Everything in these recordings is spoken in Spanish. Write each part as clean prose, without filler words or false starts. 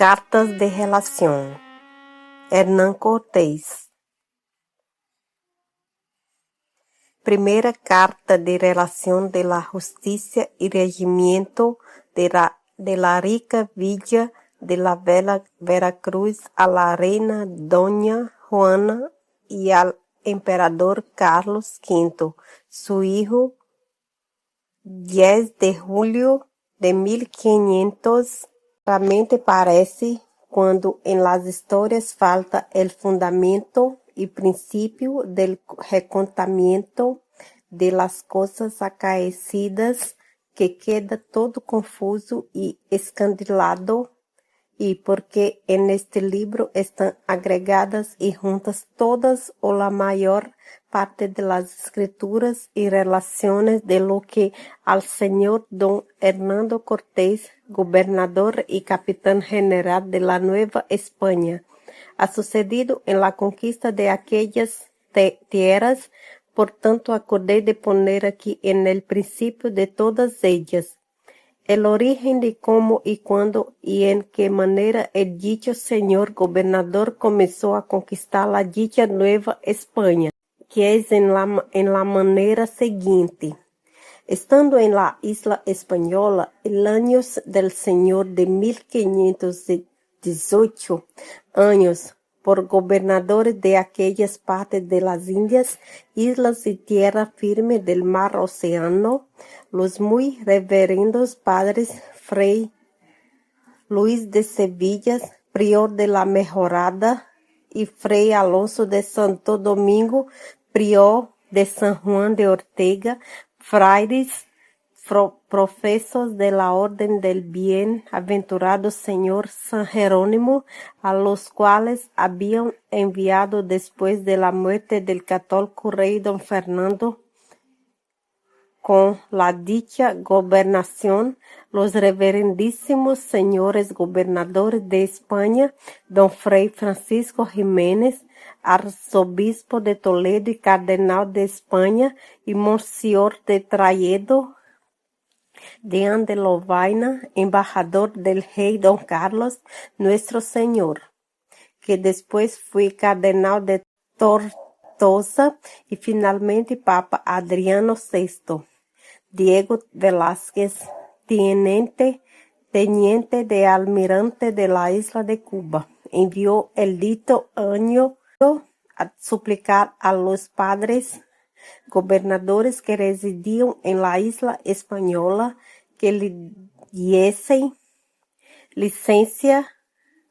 Cartas de relación. Hernán Cortés. Primera carta de relación de la justicia y regimiento de la rica villa de la Veracruz a la reina Doña Juana y al emperador Carlos V, su hijo, 10 de julio de 1500. Realmente parece cuando en las historias falta el fundamento y principio del recontamiento de las cosas acaecidas, que queda todo confuso y escandalado, y porque en este libro están agregadas y juntas todas o la mayor parte de las escrituras y relaciones de lo que al señor don Hernando Cortés, gobernador y capitán general de la Nueva España, ha sucedido en la conquista de aquellas tierras. Por tanto, acordé de poner aquí en el principio de todas ellas el origen de cómo y cuándo y en qué manera el dicho señor gobernador comenzó a conquistar la dicha Nueva España, que es en la manera siguiente. Estando en la isla española, el año del señor de 1518 años, por gobernadores de aquellas partes de las Indias, islas y tierra firme del mar Océano, los muy reverendos padres Fray Luis de Sevilla, prior de la Mejorada, y Fray Alonso de Santo Domingo, prior de San Juan de Ortega, frailes profesos de la Orden del Bienaventurado Señor San Jerónimo, a los cuales habían enviado después de la muerte del católico rey don Fernando con la dicha gobernación, los reverendísimos señores gobernadores de España, don Fray Francisco Jiménez, arzobispo de Toledo y cardenal de España, y Monseñor de Trayedo de Andelovaina, embajador del rey don Carlos, nuestro señor, que después fue cardenal de Tortosa y finalmente Papa Adriano VI. Diego Velázquez, teniente de almirante de la isla de Cuba, envió el dito año a suplicar a los padres gobernadores que residían en la isla española que le diesen licencia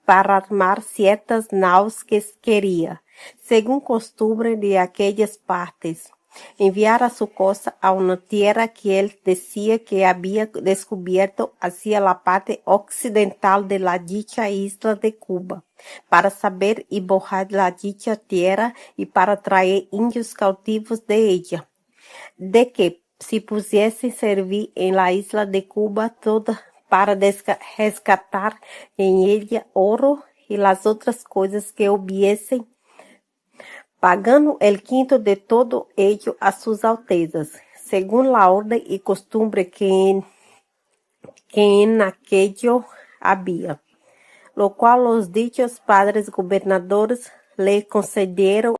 para armar ciertas naves que quería, según costumbre de aquellas partes, enviar a su costa a una tierra que él decía que había descubierto hacia la parte occidental de la dicha isla de Cuba, para saber y bojar la dicha tierra y para traer indios cautivos de ella, de que si pudiesen servir en la isla de Cuba toda para rescatar en ella oro y las otras cosas que hubiesen, pagando el quinto de todo ello a sus altezas, según la orden y costumbre que en aquello había, lo cual los dichos padres gobernadores le concedieron,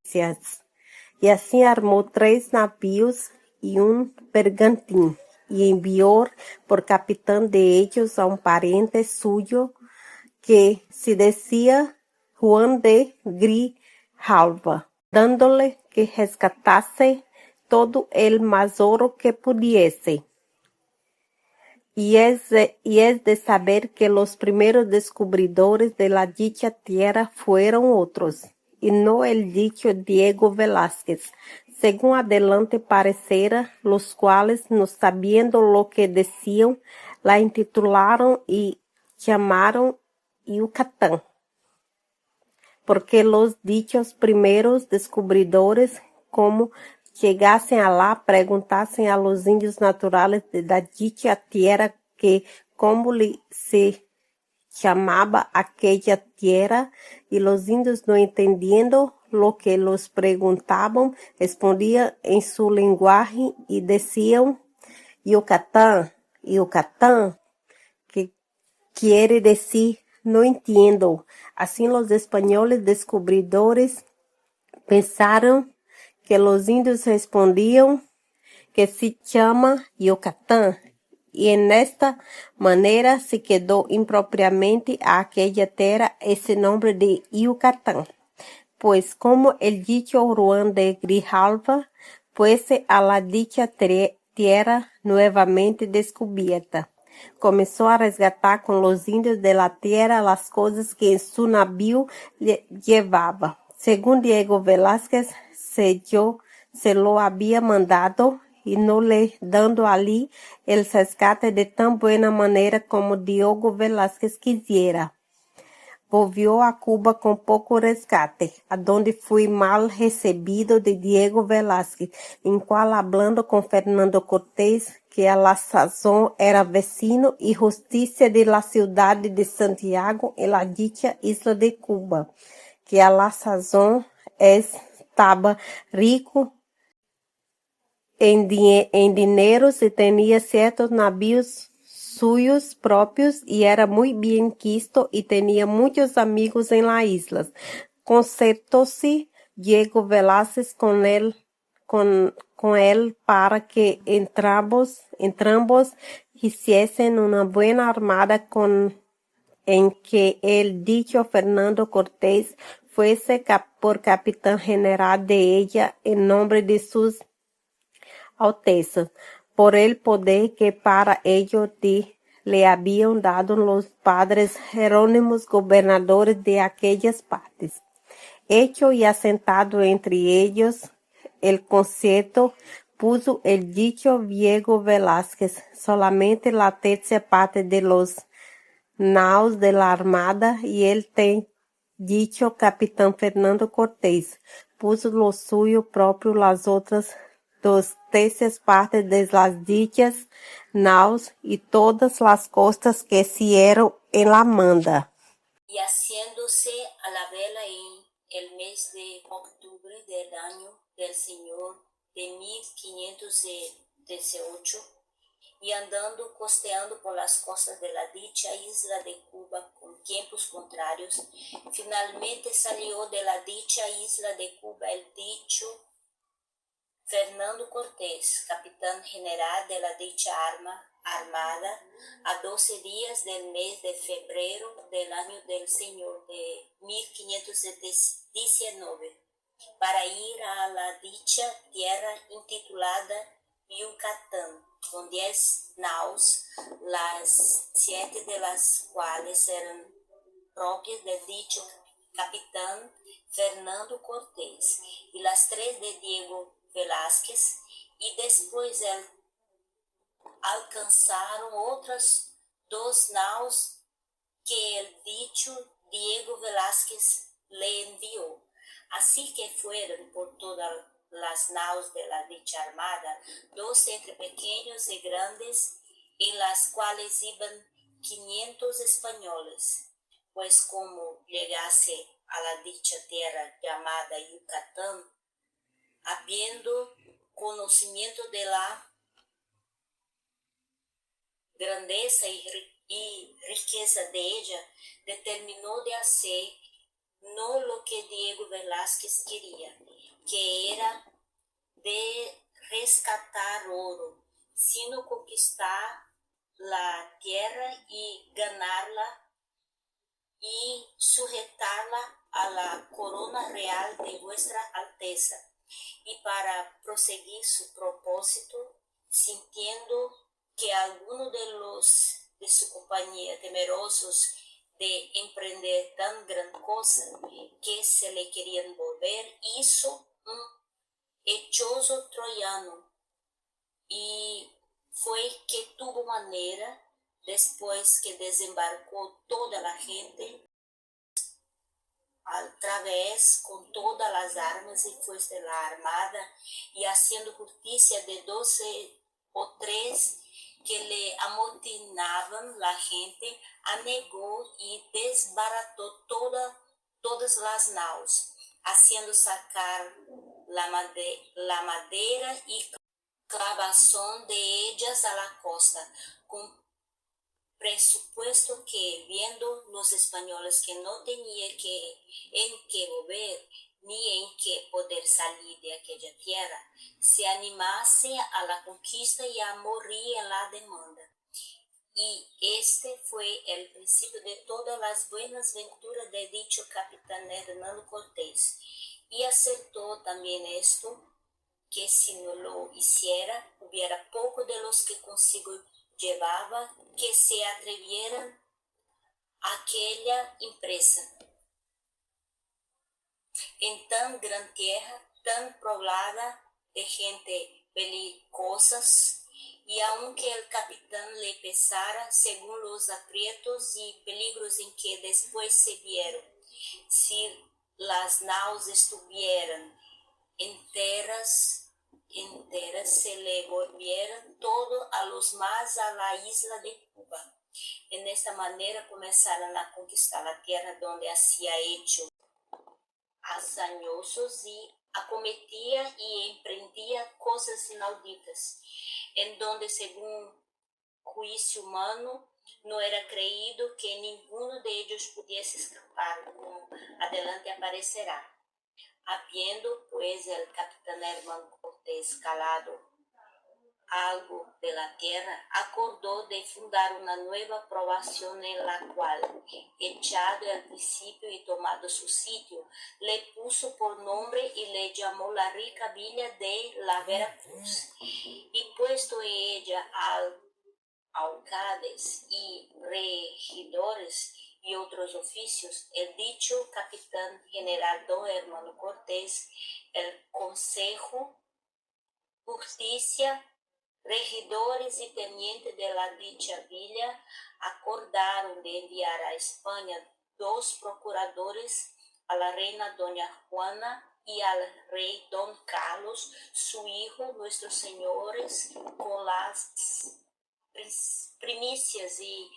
y así armó 3 navíos y un bergantín, y envió por capitán de ellos a un pariente suyo que se decía Juan de Grijalva, dándole que rescatase todo el más oro que pudiese. Y es de saber que los primeros descubridores de la dicha tierra fueron otros, y no el dicho Diego Velázquez, según adelante parecerá, los cuales, no sabiendo lo que decían, la intitularon y llamaron Yucatán, porque los dichos primeros descubridores, como llegasen allá, preguntasen a los indios naturales de la dicha tierra que como se llamaba aquella tierra, y los indios, no entendiendo lo que los preguntaban, respondían en su lenguaje y decían Yucatán, Yucatán, que quiere decir no entiendo. Así los españoles descubridores pensaron que los indios respondían que se llama Yucatán, y en esta manera se quedó impropiamente a aquella tierra ese nombre de Yucatán, pues como el dicho Juan de Grijalva fuese a la dicha tierra nuevamente descubierta. Comenzó a resgatar con los indios de la tierra las cosas que en su navío llevaba. Según Diego Velázquez, se lo había mandado y no le dando allí el rescate de tan buena manera como Diego Velázquez quisiera. Volvió a Cuba con poco rescate, a donde fui mal recibido de Diego Velázquez, en cual hablando con Fernando Cortés, que a la sazón era vecino y justicia de la ciudad de Santiago en la dicha isla de Cuba, que a la sazón estaba rico en dineros y tenía ciertos navíos suyos propios y era muy bien quisto y tenía muchos amigos en las islas. Concertóse Diego Velázquez con él para que entrambos hiciesen una buena armada en que el dicho Fernando Cortés fuese por capitán general de ella en nombre de sus Altezas, por el poder que para ello le habían dado los padres Jerónimos gobernadores de aquellas partes. Hecho y asentado entre ellos el concierto, puso el dicho Diego Velázquez solamente la tercera parte de los naos de la armada y el dicho capitán Fernando Cortés puso lo suyo propio las otras dos terceras partes de las dichas naos y todas las costas que hicieron en la manda. Y haciéndose a la vela en el mes de octubre del año del Señor de 1518, y andando costeando por las costas de la dicha isla de Cuba con tiempos contrarios, finalmente salió de la dicha isla de Cuba el dicho Fernando Cortés, capitán general de la dicha armada, a 12 días del mes de febrero del año del Señor de 1519, para ir a la dicha tierra intitulada Yucatán, con 10 naos, las 7 de las cuales eran propias del dicho capitán Fernando Cortés, y las 3 de Diego Velázquez, y después alcanzaron otras 2 naos que el dicho Diego Velázquez le envió. Así que fueron por todas las naos de la dicha armada 2 entre pequeños y grandes, en las cuales iban 500 españoles, pues como llegase a la dicha tierra llamada Yucatán, habiendo conocimiento de la grandeza y riqueza de ella, determinó de hacer no lo que Diego Velázquez quería, que era de rescatar oro, sino conquistar la tierra y ganarla y sujetarla a la corona real de vuestra Alteza. Y para proseguir su propósito, sintiendo que algunos de su compañía, temerosos de emprender tan gran cosa que se le querían volver, hizo un hechoso troyano, y fue que tuvo manera, después que desembarcó toda la gente, al través con todas las armas y fuerza de la armada, y haciendo justicia de 12 o 3 que le amotinaban la gente, anegó y desbarató todas las naos, haciendo sacar la madera y clavazón de ellas a la costa, presupuesto que, viendo los españoles que no tenían en qué volver, ni en qué poder salir de aquella tierra, se animase a la conquista y a morir en la demanda. Y este fue el principio de todas las buenas venturas de dicho capitán Hernando Cortés. Y acertó también esto, que si no lo hiciera, hubiera poco de los que consigo llevaba que se atrevieran a aquella empresa. En tan gran tierra, tan poblada de gente belicosas, y aunque el capitán le pesara según los aprietos y peligros en que después se vieron, si las naus estuvieran enteras se le volvieran todo a los más a la isla de Cuba. En esta manera comenzaron a conquistar la tierra donde hacía hecho hazañosos y acometía y emprendía cosas inauditas, en donde según juicio humano no era creído que ninguno de ellos pudiese escapar, como adelante aparecerá. Habiendo pues el capitán Hernando Cortés calado algo de la tierra, acordó de fundar una nueva población, en la cual, echado el principio y tomado su sitio, le puso por nombre y le llamó la rica villa de la Veracruz. Y puesto en ella alcaldes y regidores y otros oficios, el dicho capitán general don Hernando Cortés, el consejo, justicia, regidores y tenientes de la dicha villa acordaron de enviar a España 2 procuradores, a la reina doña Juana y al rey don Carlos, su hijo, nuestros señores, con las primicias y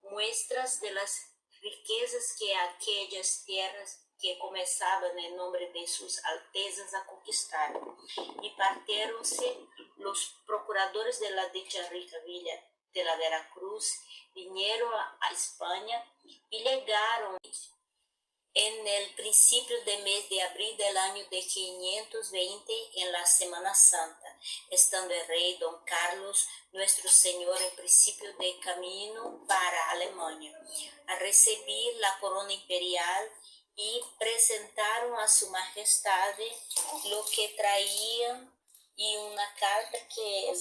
muestras de las riquezas que aquellas tierras que comenzaban en nombre de sus altezas a conquistar. Y partiéronse los procuradores de la dicha rica villa de la Veracruz, vinieron a España y llegaron en el principio del mes de abril del año de 520, en la Semana Santa, estando el rey don Carlos, nuestro señor, en principio de camino para Alemania, a recibir la corona imperial, y presentaron a su majestad lo que traían y una carta que el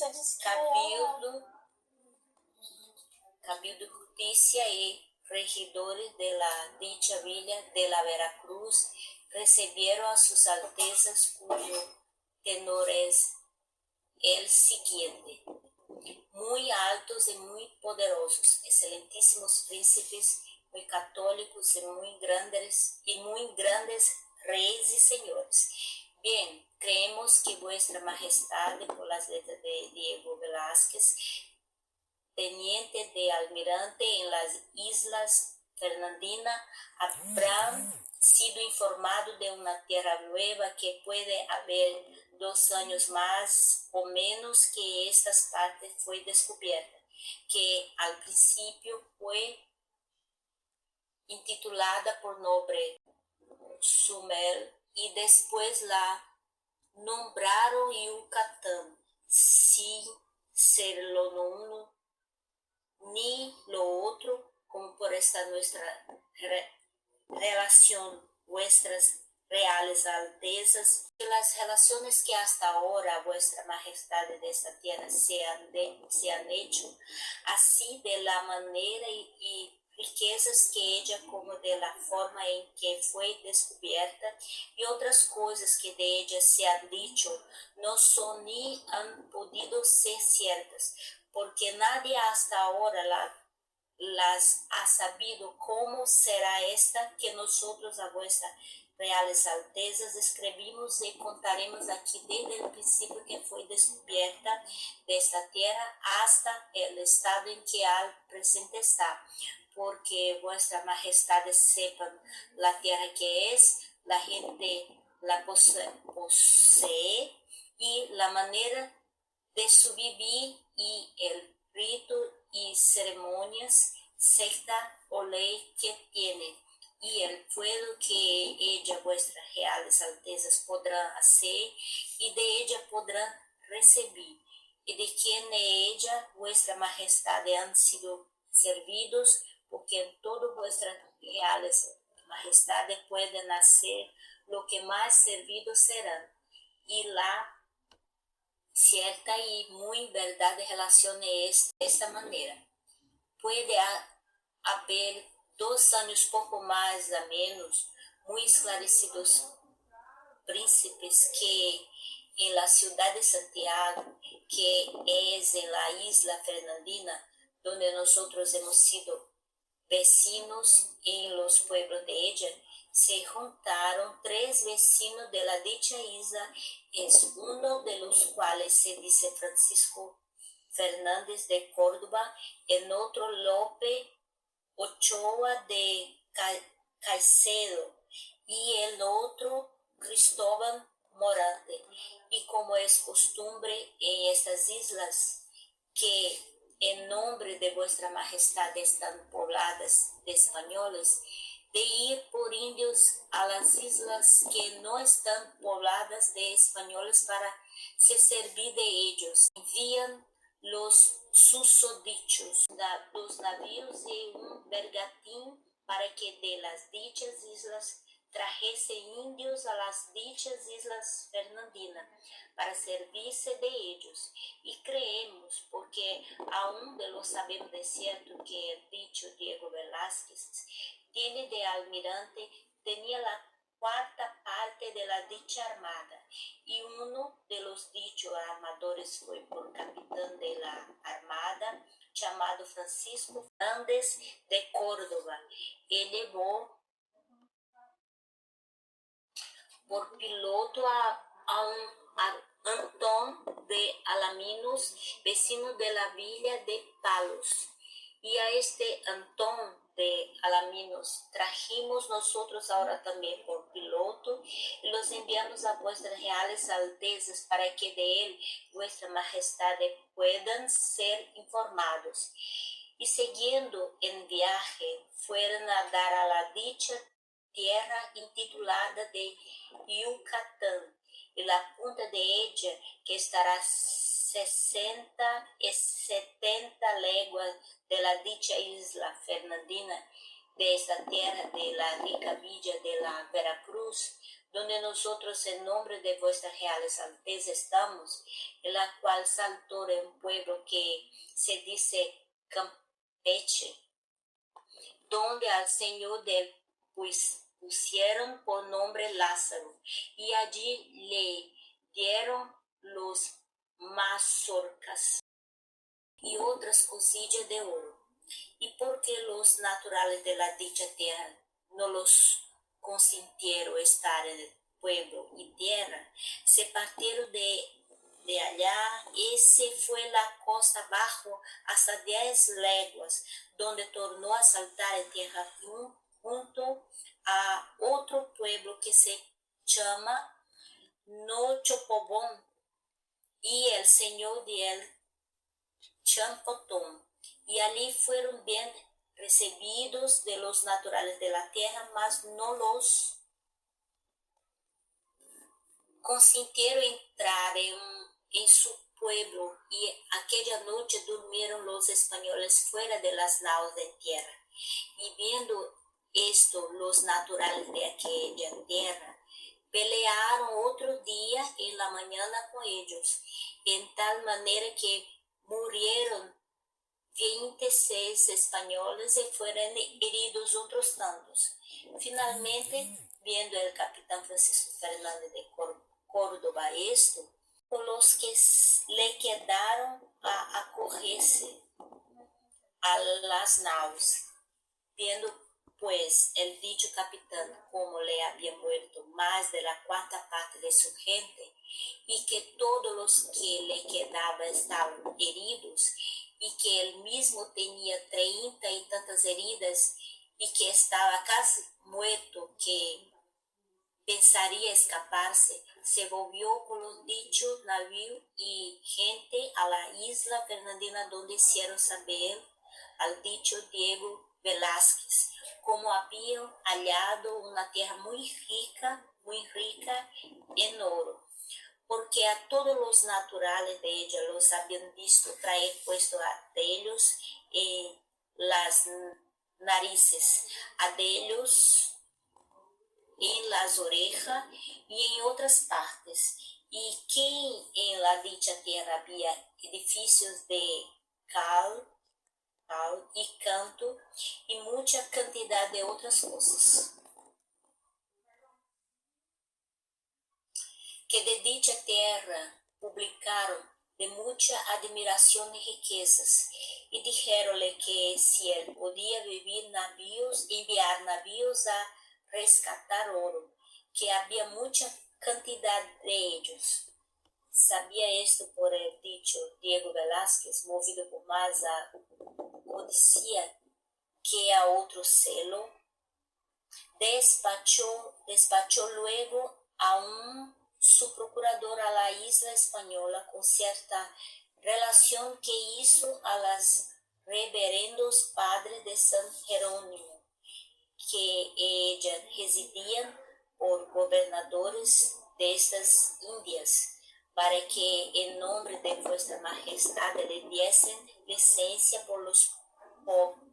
Cabildo de Justicia y regidores de la dicha villa de la Veracruz recibieron a sus altezas, cuyo tenor es el siguiente: muy altos y muy poderosos, excelentísimos príncipes, muy católicos y muy grandes reyes y señores. Bien, creemos que vuestra majestad, por las letras de Diego Velázquez, teniente de almirante en las Islas Fernandina, habrán sido informado de una tierra nueva que puede haber 2 años más o menos que esta parte fue descubierta, que al principio fue intitulada por nombre Sumel y después la nombraron Yucatán, sin ser lo uno ni lo otro, como por esta nuestra relación, vuestras reales altezas, que las relaciones que hasta ahora vuestra majestad de esta tierra se han hecho, así de la manera y riquezas que ella, como de la forma en que fue descubierta, y otras cosas que de ella se han dicho, no son ni han podido ser ciertas, porque nadie hasta ahora las ha sabido. Cómo será esta que nosotros a vuestras reales altezas escribimos y contaremos aquí desde el principio que fue descubierta de esta tierra hasta el estado en que al presente está, porque vuestra majestad sepan la tierra que es, la gente la posee y la manera de su vivir y el rito y ceremonias, secta o ley que tiene, y el pueblo que ella vuestras reales altezas podrán hacer, y de ella podrán recibir, y de quien de ella vuestra majestad han sido servidos, porque en todo vuestras reales majestades pueden hacer lo que más servidos serán. Y la cierta y muy verdad de relación es de esta manera. Puede haber 2 años poco más o menos, muy esclarecidos príncipes que en la ciudad de Santiago, que es en la isla Fernandina, donde nosotros hemos sido vecinos en los pueblos de ella, se juntaron 3 vecinos de la dicha isla, es uno de los cuales se dice Francisco Fernández de Córdoba, el otro Lope Ochoa de Caicedo y el otro Cristóbal Morante. Y como es costumbre en estas islas que en nombre de vuestra majestad están pobladas de españoles, de ir por indios a las islas que no están pobladas de españoles para se servir de ellos. Envían los susodichos dos navíos y un bergantín para que de las dichas islas trajese indios a las dichas islas Fernandinas para servirse de ellos. Y creemos, porque aún de lo sabemos de cierto, que el dicho Diego Velázquez tiene de almirante, tenía la 4ª parte de la dicha armada, y uno de los dichos armadores fue por capitán de la armada, llamado Francisco Fernández de Córdoba, y llevó por piloto a Antón de Alaminos, vecino de la villa de Palos. Y a este Antón de Alaminos trajimos nosotros ahora también por piloto, y los enviamos a vuestras reales altezas para que de él vuestra majestad puedan ser informados. Y siguiendo en viaje, fueron a dar a la dicha tierra intitulada de Yucatán, y la punta de ella, que estará 60 y 70 leguas de la dicha isla Fernandina, de esta tierra de la rica villa de la Veracruz, donde nosotros en nombre de vuestras reales altezas estamos, en la cual saltó en un pueblo que se dice Campeche, donde al señor del pusieron por nombre Lázaro, y allí le dieron los mazorcas y otras cosillas de oro. Y porque los naturales de la dicha tierra no los consintieron estar en el pueblo y tierra, se partieron de allá y se fue la costa abajo hasta 10 leguas, donde tornó a saltar en tierra junto a otro pueblo que se llama Nochopobón, y el señor de él Champotón, y allí fueron bien recibidos de los naturales de la tierra, mas no los consintieron entrar en su pueblo, y aquella noche durmieron los españoles fuera de las naves de tierra. Y viendo esto, los naturales de aquella tierra pelearon otro día en la mañana con ellos, en tal manera que murieron 26 españoles y fueron heridos otros tantos. Finalmente, viendo el capitán Francisco Fernández de Córdoba esto, con los que le quedaron a acogerse a las naves, viendo pues el dicho capitán como le había muerto más de la 4ª parte de su gente, y que todos los que le quedaban estaban heridos, y que él mismo tenía 30 y tantas heridas, y que estaba casi muerto, que pensaría escaparse, se volvió con los dichos navío y gente a la isla Fernandina, donde hicieron saber al dicho Diego Velázquez como habían hallado una tierra muy rica en oro, porque a todos los naturales de ella los habían visto traer puesto a de ellos en las narices, a de ellos en las orejas y en otras partes, y que en la dicha tierra había edificios de cal y canto y mucha cantidad de otras cosas, que de dicha tierra publicaron de mucha admiración y riquezas, y dijéronle que si él podía enviar navíos a rescatar oro, que había mucha cantidad de ellos. Sabía esto por el dicho Diego Velázquez, movido por más a codicia que a otro celo, despachó luego a su procurador a la isla española con cierta relación que hizo a los reverendos padres de San Jerónimo, que ella residían por gobernadores de estas Indias, para que en nombre de vuestra majestad le diesen licencia por los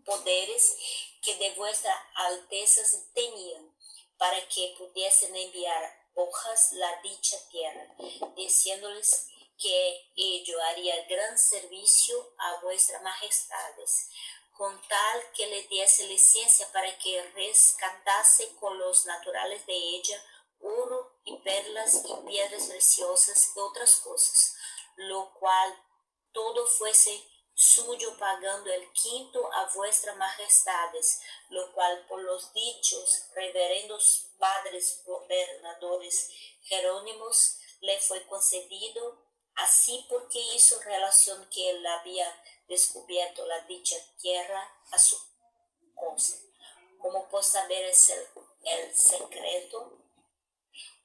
poderes que de vuestra alteza tenían, para que pudiesen enviar hojas la dicha tierra, diciéndoles que ello haría gran servicio a vuestras majestades, con tal que le diese licencia para que rescatase con los naturales de ella oro y perlas y piedras preciosas y otras cosas, lo cual todo fuese suyo, pagando el quinto a vuestras majestades, lo cual por los dichos reverendos padres gobernadores Jerónimos le fue concedido, así porque hizo relación que él había descubierto la dicha tierra a su consta, como por saber el secreto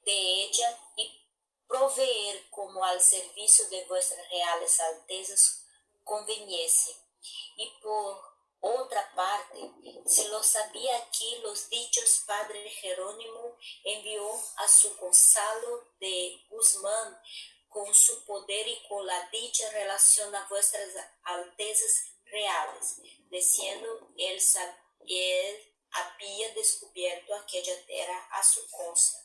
de ella y proveer como al servicio de vuestras reales altezas conveniese. Y por otra parte, se lo sabía aquí los dichos padre Jerónimo envió a su Gonzalo de Guzmán con su poder y con la dicha relación a vuestras altezas reales, diciendo él había descubierto aquella tierra a su consta,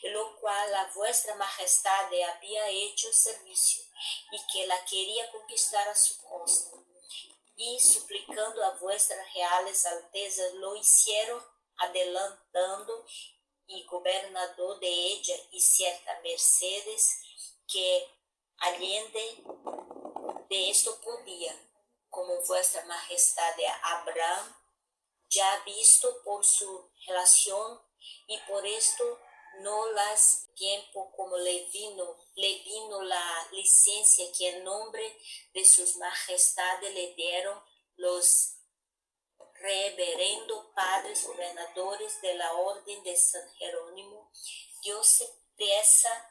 lo cual a vuestra majestad había hecho servicio, y que la quería conquistar a su costa, y suplicando a vuestras reales altezas lo hicieron, adelantando y gobernador de ella y cierta Mercedes, que allende de esto podía, como vuestra majestad Abraham ya visto por su relación, y por esto no las tiempo como le vino la licencia que en nombre de sus majestades le dieron los reverendo padres gobernadores de la orden de San Jerónimo, diose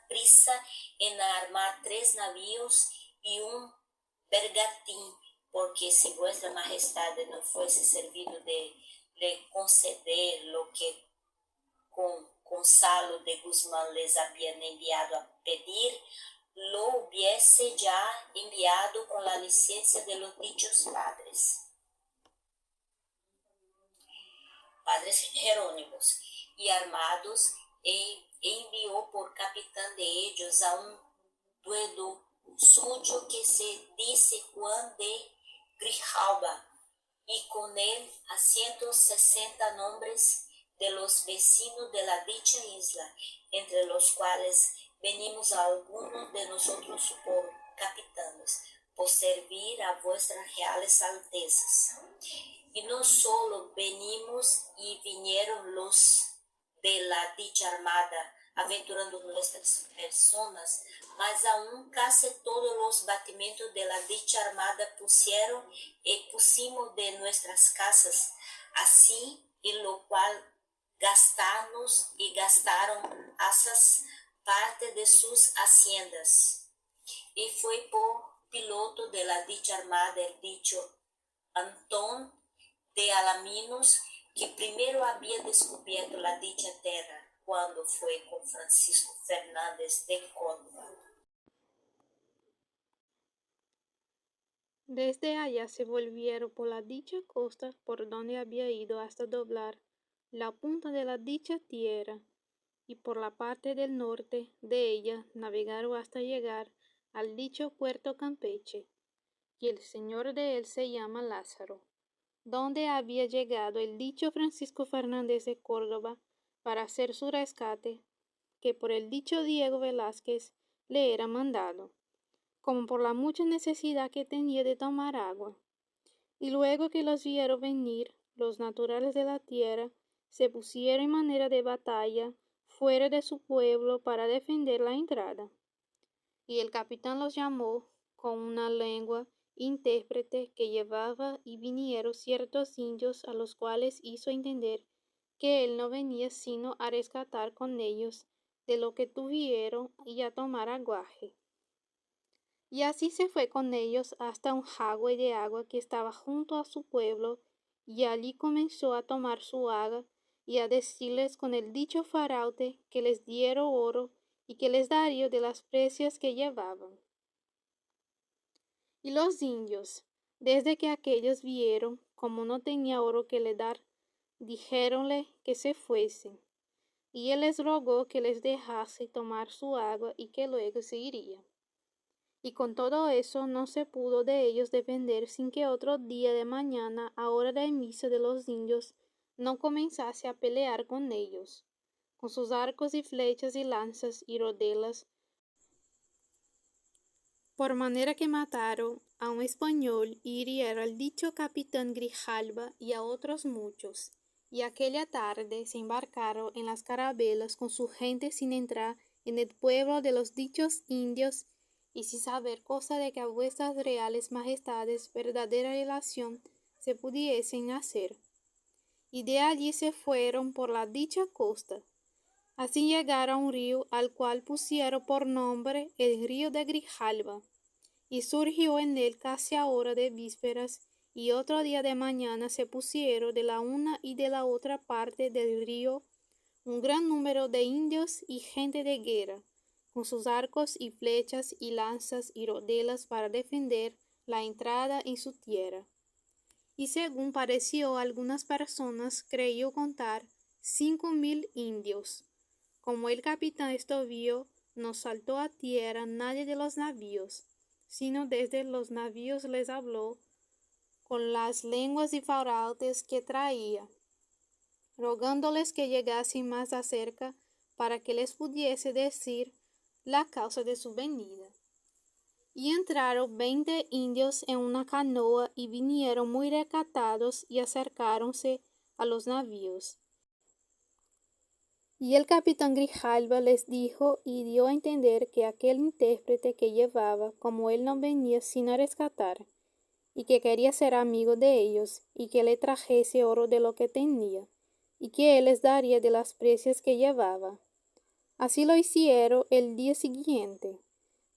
prisa en armar 3 navíos y un bergantín, porque si vuestra majestad no fuese servido de le conceder lo que con Gonzalo de Guzmán les habían enviado a pedir, lo hubiese ya enviado con la licencia de los dichos padres Jerónimos, y armados, envió por capitán de ellos a un dueño suyo que se dice Juan de Grijalba, y con él a 160 nombres de los vecinos de la dicha isla, entre los cuales venimos algunos de nosotros por capitanes, por servir a vuestras reales altezas. Y no solo venimos y vinieron los de la dicha armada, aventurando nuestras personas, mas aún casi todos los batimentos de la dicha armada pusieron y pusimos de nuestras casas, así en lo cual gastaron asas parte de sus haciendas, y fue por piloto de la dicha armada el dicho Antón de Alaminos, que primero había descubierto la dicha tierra cuando fue con Francisco Fernández de Córdoba. Desde allá se volvieron por la dicha costa por donde había ido hasta doblar la punta de la dicha tierra, y por la parte del norte de ella navegaron hasta llegar al dicho puerto Campeche, y el señor de él se llama Lázaro, donde había llegado el dicho Francisco Fernández de Córdoba para hacer su rescate, que por el dicho Diego Velázquez le era mandado, como por la mucha necesidad que tenía de tomar agua. Y luego que los vieron venir, los naturales de la tierra se pusieron en manera de batalla fuera de su pueblo para defender la entrada. Y el capitán los llamó con una lengua intérprete que llevaba, y vinieron ciertos indios a los cuales hizo entender que él no venía sino a rescatar con ellos de lo que tuvieron y a tomar aguaje. Y así se fue con ellos hasta un jagüe de agua que estaba junto a su pueblo, y allí comenzó a tomar su agua y a decirles con el dicho faraute que les diera oro y que les daría de las precias que llevaban. Y los indios, desde que aquellos vieron como no tenía oro que le dar, dijéronle que se fuesen, y él les rogó que les dejase tomar su agua y que luego se iría. Y con todo eso no se pudo de ellos defender sin que otro día de mañana, a hora de misa de los indios, no comenzase a pelear con ellos, con sus arcos y flechas y lanzas y rodelas, por manera que mataron a un español y hirieron al dicho capitán Grijalva y a otros muchos. Y aquella tarde se embarcaron en las carabelas con su gente sin entrar en el pueblo de los dichos indios, y sin saber cosa de que a vuestras reales majestades verdadera relación se pudiesen hacer. Y de allí se fueron por la dicha costa. Así llegaron a un río al cual pusieron por nombre el río de Grijalva, y surgió en él casi a hora de vísperas, y otro día de mañana se pusieron de la una y de la otra parte del río un gran número de indios y gente de guerra, con sus arcos y flechas y lanzas y rodelas para defender la entrada en su tierra. Y según pareció a algunas personas, creyó contar 5.000 indios. Como el capitán esto vio, no saltó a tierra nadie de los navíos, sino desde los navíos les habló con las lenguas y farautes que traía, rogándoles que llegasen más acerca para que les pudiese decir la causa de su venida. Y entraron 20 indios en una canoa y vinieron muy recatados y acercáronse a los navíos. Y el capitán Grijalva les dijo y dio a entender que aquel intérprete que llevaba, como él no venía sino a rescatar, y que quería ser amigo de ellos, y que le trajese oro de lo que tenía, y que él les daría de las precias que llevaba. Así lo hicieron el día siguiente,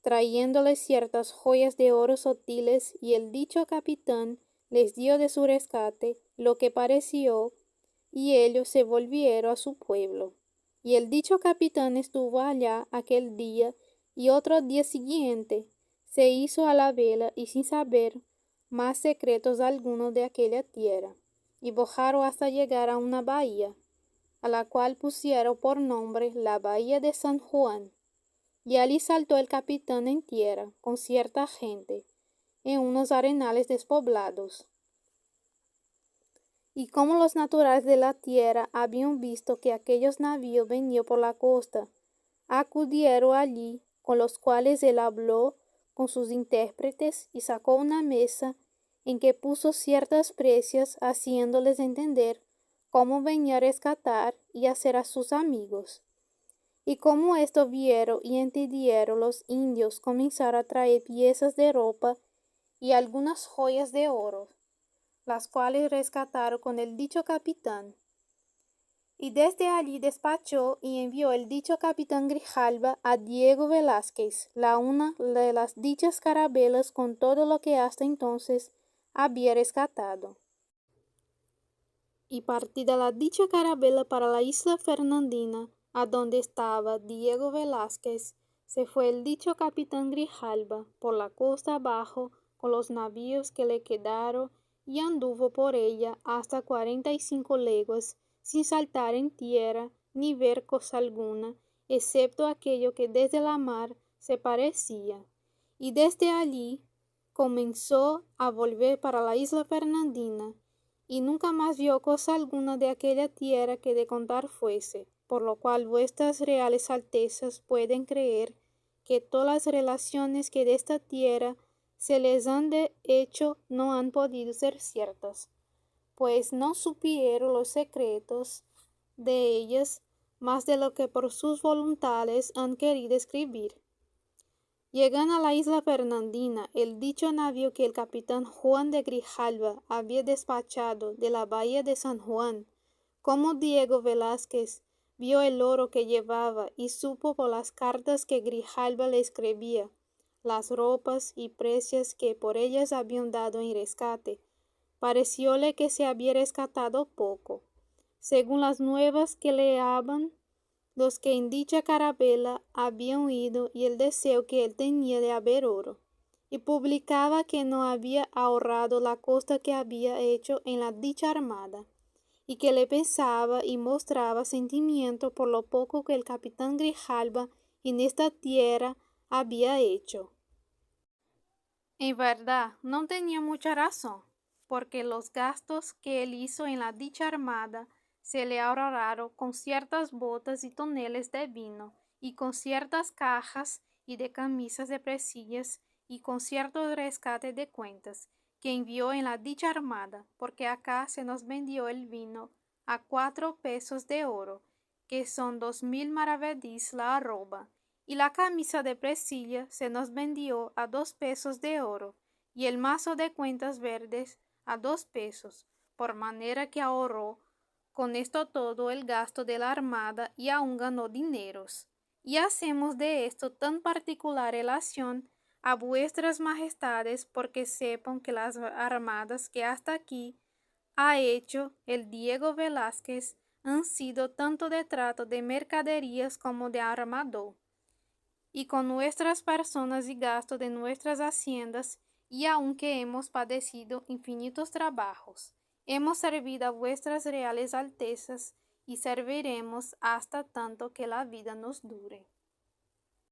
trayéndoles ciertas joyas de oro sutiles, y el dicho capitán les dio de su rescate lo que pareció, y ellos se volvieron a su pueblo. Y el dicho capitán estuvo allá aquel día, y otro día siguiente se hizo a la vela, y sin saber más secretos algunos de aquella tierra, y bojaron hasta llegar a una bahía, a la cual pusieron por nombre la bahía de San Juan. Y allí saltó el capitán en tierra con cierta gente, en unos arenales despoblados. Y como los naturales de la tierra habían visto que aquellos navíos venían por la costa, acudieron allí, con los cuales él habló con sus intérpretes, y sacó una mesa en que puso ciertas precias, haciéndoles entender cómo venía a rescatar y hacer a sus amigos. Y como esto vieron y entendieron los indios, comenzaron a traer piezas de ropa y algunas joyas de oro, las cuales rescataron con el dicho capitán. y desde allí despachó y envió el dicho capitán Grijalva a Diego Velázquez, la una de las dichas carabelas con todo lo que hasta entonces había rescatado. Y partida la dicha carabela para la isla Fernandina, a donde estaba Diego Velázquez, se fue el dicho capitán Grijalva por la costa abajo con los navíos que le quedaron y anduvo por ella hasta 45 leguas sin saltar en tierra ni ver cosa alguna, excepto aquello que desde la mar se parecía. Y desde allí comenzó a volver para la isla Fernandina, y nunca más vio cosa alguna de aquella tierra que de contar fuese, por lo cual vuestras reales altezas pueden creer que todas las relaciones que de esta tierra se les han de hecho no han podido ser ciertas, pues no supieron los secretos de ellas más de lo que por sus voluntades han querido escribir. Llegan a la isla Fernandina el dicho navío que el capitán Juan de Grijalva había despachado de la bahía de San Juan, como Diego Velázquez vio el oro que llevaba y supo por las cartas que Grijalva le escribía, las ropas y precios que por ellas habían dado en rescate. Parecióle que se había rescatado poco, según las nuevas que le daban los que en dicha carabela habían huido y el deseo que él tenía de haber oro, y publicaba que no había ahorrado la costa que había hecho en la dicha armada, y que le pensaba y mostraba sentimiento por lo poco que el capitán Grijalva en esta tierra había hecho. En verdad, no tenía mucha razón, porque los gastos que él hizo en la dicha armada se le ahorraron con ciertas botas y toneles de vino, y con ciertas cajas y de camisas de presillas, y con cierto rescate de cuentas, que envió en la dicha armada, porque acá se nos vendió el vino a 4 pesos de oro, que son 2000 maravedís la arroba, y la camisa de presilla se nos vendió a 2 pesos de oro, y el mazo de cuentas verdes a 2 pesos, por manera que ahorró con esto todo el gasto de la armada y aún ganó dineros. Y hacemos de esto tan particular relación a vuestras majestades porque sepan que las armadas que hasta aquí ha hecho el Diego Velázquez han sido tanto de trato de mercaderías como de armador, y con nuestras personas y gasto de nuestras haciendas, y aunque hemos padecido infinitos trabajos, hemos servido a vuestras reales altezas y serviremos hasta tanto que la vida nos dure.